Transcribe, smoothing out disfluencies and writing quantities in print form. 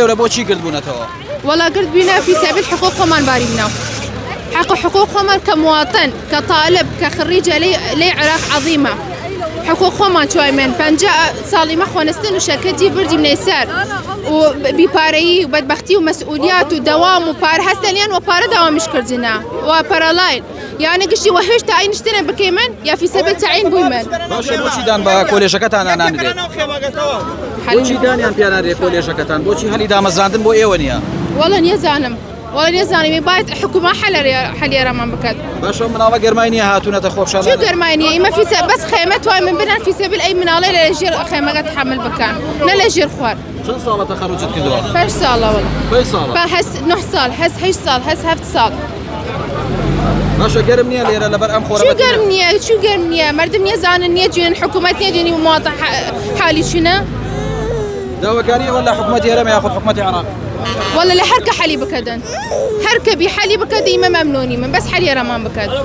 لێورە بۆچی کردبوونەتەوە؟ والله قلت بنا في سبيل حقوق خمان بارينا حقوق خمان كمواطن كطالب كخريجة لي عراق عظيمة حقوق خمان شوي من فنجاء صالي مخونستن وشكدي بردي من يسار وبباري وبدبختي ومسؤوليات ودوام وبار هستليان وبار دوام مش كردنا وبارالاين يعني قشتي وهش تعين اشتنا بكيمن يا في سبيل تعين بويمن باشە بۆچی دان بە کۆلێژەکەتان نانرێت؟ بۆچی دانیان پیان نادرێت کۆلێژەکەتان؟ بۆچی هەلی دامەزراندن بۆ ئێوە نییە؟ والله نيزانم والله نيزانم باید حكومة حل رمان بكت باشە مناڵە گەرمای نییە هاتوونەتە خۆپشان شو قرمانية إما في بس خيمة واي من بنان في سبيل أي من عليه لجير خيمة قد حمل بكان لا لجير خوار چەند ساڵە تەخەرروجت کردووە؟ 5 ساڵة والله 5 ساڵە فهس 9 سال هس 8 سال هس 7 سال باشە گەرم نییە لێرە لەبەر ئەم شو قرمنية شو قرمنية مردم نيزان نية جون الحكومة نية مواطن حالي شنو داواکاریە ولا حکوومەتی هەرێم یاخود حکوومەتی عێراق؟ والله لحركة حلي بكدن حركة بحلي بكدي ما ممنوني من بس حلي رمان بكد